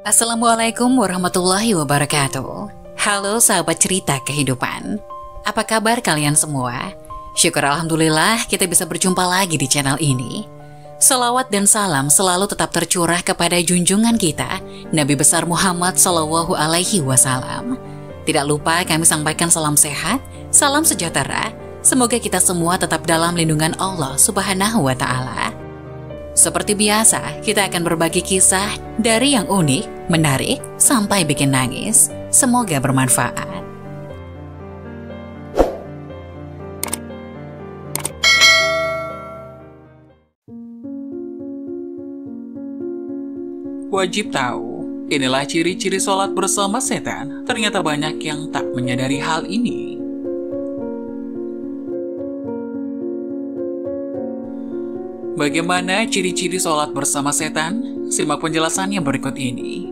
Assalamualaikum warahmatullahi wabarakatuh. Halo sahabat cerita kehidupan. Apa kabar kalian semua? Syukur alhamdulillah kita bisa berjumpa lagi di channel ini. Salawat dan salam selalu tetap tercurah kepada junjungan kita, Nabi besar Muhammad Sallallahu Alaihi Wasallam. Tidak lupa kami sampaikan salam sehat, salam sejahtera. Semoga kita semua tetap dalam lindungan Allah Subhanahu wa Ta'ala. Seperti biasa, kita akan berbagi kisah dari yang unik, menarik, sampai bikin nangis. Semoga bermanfaat. Wajib tahu, inilah ciri-ciri sholat bersama setan. Ternyata banyak yang tak menyadari hal ini. Bagaimana ciri-ciri sholat bersama setan? Simak penjelasannya berikut ini.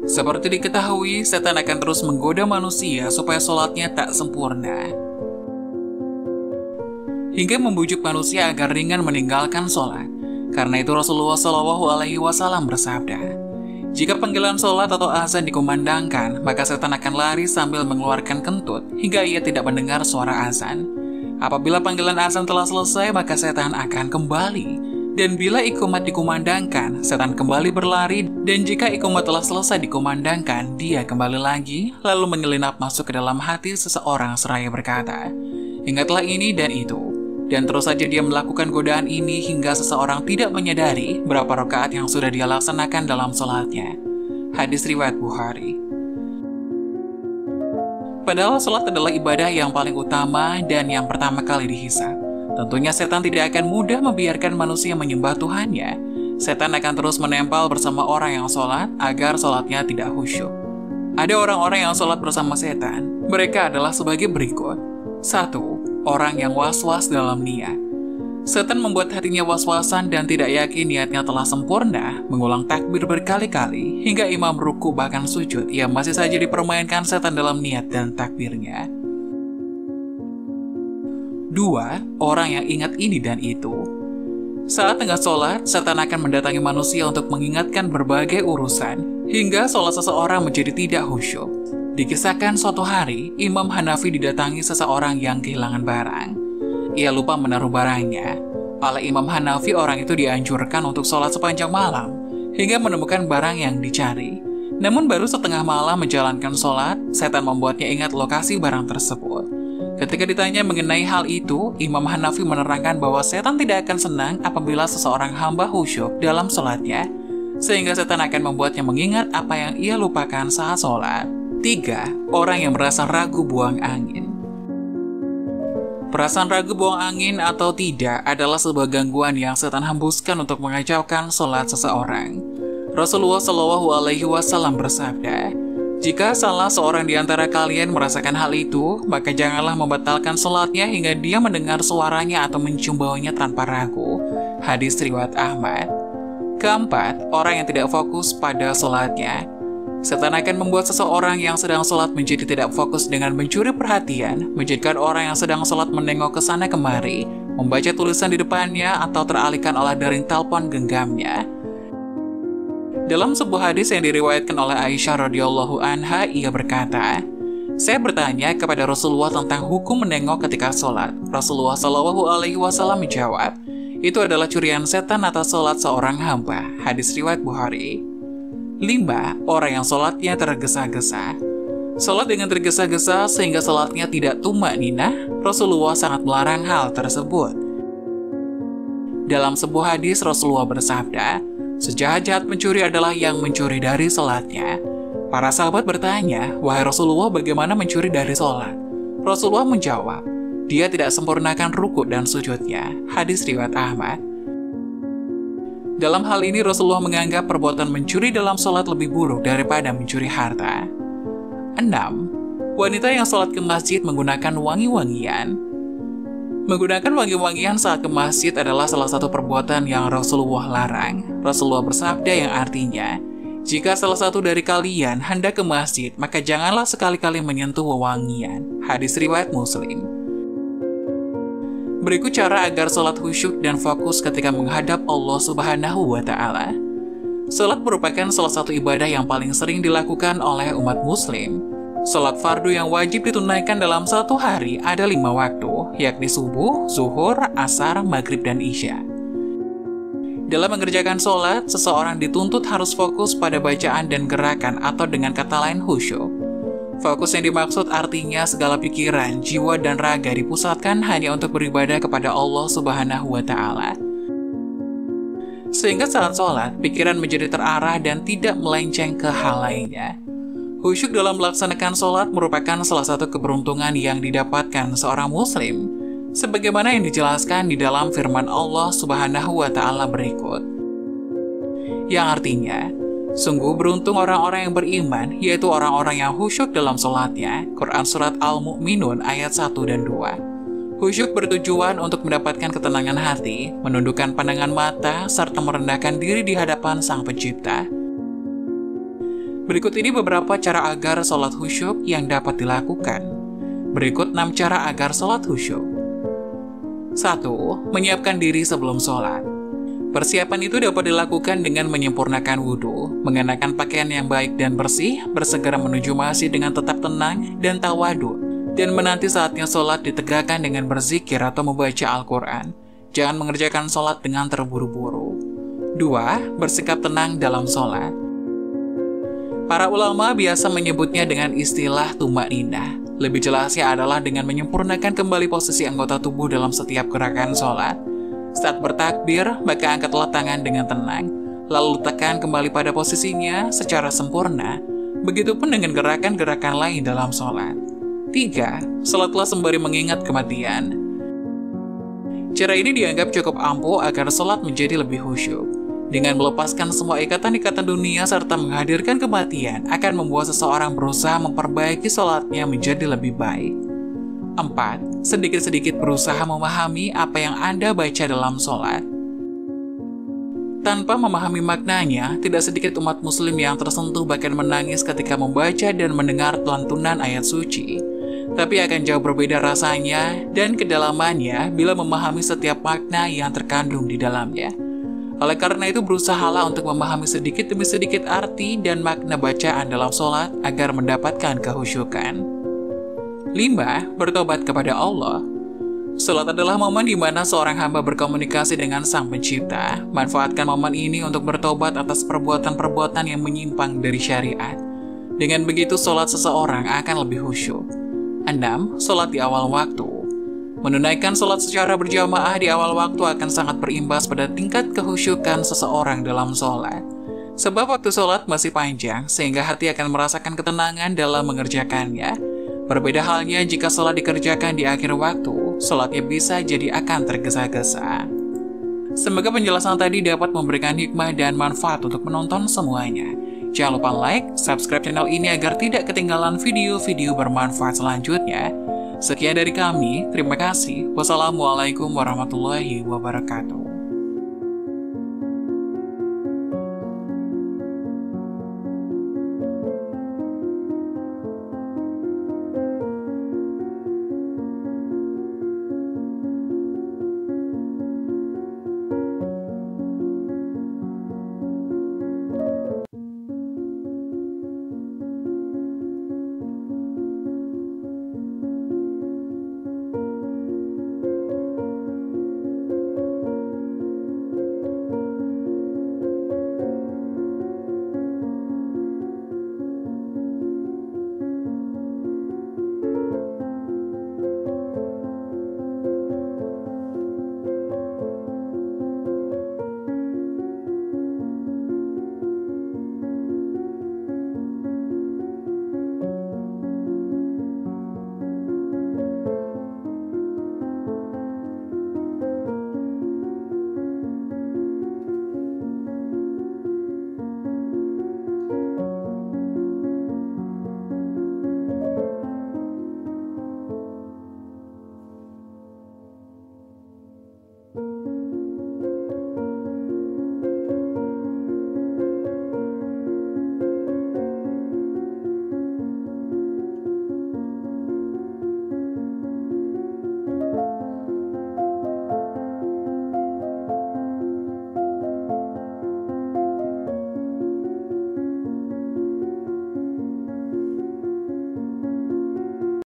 Seperti diketahui, setan akan terus menggoda manusia supaya sholatnya tak sempurna, hingga membujuk manusia agar ringan meninggalkan sholat. Karena itu Rasulullah SAW bersabda, jika panggilan sholat atau azan dikumandangkan, maka setan akan lari sambil mengeluarkan kentut hingga ia tidak mendengar suara azan. Apabila panggilan azan telah selesai, maka setan akan kembali. Dan bila ikomat dikumandangkan, setan kembali berlari. Dan jika ikomat telah selesai dikumandangkan, dia kembali lagi, lalu menyelinap masuk ke dalam hati seseorang seraya berkata, ingatlah ini dan itu. Dan terus saja dia melakukan godaan ini hingga seseorang tidak menyadari berapa rakaat yang sudah dia laksanakan dalam sholatnya. Hadis riwayat Bukhari. Padahal sholat adalah ibadah yang paling utama dan yang pertama kali dihisab. Tentunya setan tidak akan mudah membiarkan manusia menyembah Tuhannya. Setan akan terus menempel bersama orang yang sholat agar sholatnya tidak khusyuk. Ada orang-orang yang sholat bersama setan. Mereka adalah sebagai berikut. 1. Orang yang was-was dalam niat. Setan membuat hatinya was-wasan dan tidak yakin niatnya telah sempurna, mengulang takbir berkali-kali, hingga imam ruku bahkan sujud, ia masih saja dipermainkan setan dalam niat dan takbirnya. 2. Orang yang ingat ini dan itu. Saat tengah sholat, setan akan mendatangi manusia untuk mengingatkan berbagai urusan, hingga sholat seseorang menjadi tidak khusyuk. Dikisahkan suatu hari, Imam Hanafi didatangi seseorang yang kehilangan barang. Ia lupa menaruh barangnya. Oleh Imam Hanafi, orang itu dianjurkan untuk sholat sepanjang malam, hingga menemukan barang yang dicari. Namun baru setengah malam menjalankan sholat, setan membuatnya ingat lokasi barang tersebut. Ketika ditanya mengenai hal itu, Imam Hanafi menerangkan bahwa setan tidak akan senang apabila seseorang hamba khusyuk dalam sholatnya, sehingga setan akan membuatnya mengingat apa yang ia lupakan saat sholat. 3. Orang yang merasa ragu buang angin. Perasaan ragu buang angin atau tidak adalah sebuah gangguan yang setan hembuskan untuk mengacaukan sholat seseorang. Rasulullah SAW bersabda, jika salah seorang di antara kalian merasakan hal itu, maka janganlah membatalkan sholatnya hingga dia mendengar suaranya atau mencium baunya tanpa ragu. Hadis riwayat Ahmad. 4. Orang yang tidak fokus pada sholatnya. Setan akan membuat seseorang yang sedang sholat menjadi tidak fokus dengan mencuri perhatian, menjadikan orang yang sedang sholat menengok ke sana kemari, membaca tulisan di depannya, atau teralihkan oleh dering telepon genggamnya. Dalam sebuah hadis yang diriwayatkan oleh Aisyah radhiyallahu anha, ia berkata, saya bertanya kepada Rasulullah tentang hukum menengok ketika sholat. Rasulullah SAW menjawab, itu adalah curian setan atas sholat seorang hamba. Hadis riwayat Bukhari. 5. Orang yang sholatnya tergesa-gesa. Sholat dengan tergesa-gesa sehingga sholatnya tidak tumak-ninah, Rasulullah sangat melarang hal tersebut. Dalam sebuah hadis, Rasulullah bersabda, sejahat-jahat pencuri adalah yang mencuri dari sholatnya. Para sahabat bertanya, wahai Rasulullah, bagaimana mencuri dari sholat? Rasulullah menjawab, dia tidak sempurnakan rukuk dan sujudnya. Hadis riwayat Ahmad. Dalam hal ini Rasulullah menganggap perbuatan mencuri dalam sholat lebih buruk daripada mencuri harta. 6. Wanita yang sholat ke masjid menggunakan wangi-wangian. Menggunakan wangi-wangian saat ke masjid adalah salah satu perbuatan yang Rasulullah larang. Rasulullah bersabda yang artinya, jika salah satu dari kalian hendak ke masjid, maka janganlah sekali-kali menyentuh wewangian. Hadis riwayat Muslim. Berikut cara agar sholat khusyuk dan fokus ketika menghadap Allah Subhanahu wa Ta'ala. Salat merupakan salah satu ibadah yang paling sering dilakukan oleh umat muslim. Salat fardu yang wajib ditunaikan dalam satu hari ada 5 waktu, yakni subuh, zuhur, asar, maghrib, dan isya. Dalam mengerjakan salat, seseorang dituntut harus fokus pada bacaan dan gerakan atau dengan kata lain khusyuk. Fokus yang dimaksud artinya segala pikiran, jiwa, dan raga dipusatkan hanya untuk beribadah kepada Allah Subhanahu wa Ta'ala. Sehingga saat sholat, pikiran menjadi terarah dan tidak melenceng ke hal lainnya. Khusyuk dalam melaksanakan sholat merupakan salah satu keberuntungan yang didapatkan seorang muslim, sebagaimana yang dijelaskan di dalam firman Allah Subhanahu wa Ta'ala berikut. Yang artinya, sungguh beruntung orang-orang yang beriman, yaitu orang-orang yang khusyuk dalam sholatnya. Quran Surat Al-Mu'minun ayat 1 dan 2. Khusyuk bertujuan untuk mendapatkan ketenangan hati, menundukkan pandangan mata, serta merendahkan diri di hadapan Sang Pencipta. Berikut ini beberapa cara agar sholat khusyuk yang dapat dilakukan. Berikut 6 cara agar sholat khusyuk. 1. Menyiapkan diri sebelum sholat. Persiapan itu dapat dilakukan dengan menyempurnakan wudhu, mengenakan pakaian yang baik dan bersih, bersegera menuju masjid dengan tetap tenang dan tawadu, dan menanti saatnya sholat ditegakkan dengan berzikir atau membaca Al-Quran. Jangan mengerjakan sholat dengan terburu-buru. 2. Bersikap tenang dalam sholat. Para ulama biasa menyebutnya dengan istilah tumaninah. Lebih jelasnya adalah dengan menyempurnakan kembali posisi anggota tubuh dalam setiap gerakan sholat. Saat bertakbir, maka angkatlah tangan dengan tenang, lalu letakkan kembali pada posisinya secara sempurna. Begitupun dengan gerakan-gerakan lain dalam sholat. 3. Salatlah sembari mengingat kematian. Cara ini dianggap cukup ampuh agar salat menjadi lebih khusyuk. Dengan melepaskan semua ikatan-ikatan dunia serta menghadirkan kematian akan membuat seseorang berusaha memperbaiki salatnya menjadi lebih baik. 4. Sedikit-sedikit berusaha memahami apa yang Anda baca dalam salat. Tanpa memahami maknanya, tidak sedikit umat muslim yang tersentuh bahkan menangis ketika membaca dan mendengar lantunan ayat suci. Tapi akan jauh berbeda rasanya dan kedalamannya bila memahami setiap makna yang terkandung di dalamnya. Oleh karena itu berusahalah untuk memahami sedikit demi sedikit arti dan makna bacaan dalam sholat agar mendapatkan kehusyukan. 5. Bertobat kepada Allah. Sholat adalah momen di mana seorang hamba berkomunikasi dengan Sang Pencipta. Manfaatkan momen ini untuk bertobat atas perbuatan-perbuatan yang menyimpang dari syariat. Dengan begitu sholat seseorang akan lebih khusyuk. 6. Sholat di awal waktu. Menunaikan sholat secara berjamaah di awal waktu akan sangat berimbas pada tingkat kehusyukan seseorang dalam sholat. Sebab waktu sholat masih panjang, sehingga hati akan merasakan ketenangan dalam mengerjakannya. Berbeda halnya jika sholat dikerjakan di akhir waktu, sholatnya bisa jadi akan tergesa-gesa. Semoga penjelasan tadi dapat memberikan hikmah dan manfaat untuk menonton semuanya. Jangan lupa like, subscribe channel ini agar tidak ketinggalan video-video bermanfaat selanjutnya. Sekian dari kami, terima kasih. Wassalamualaikum warahmatullahi wabarakatuh.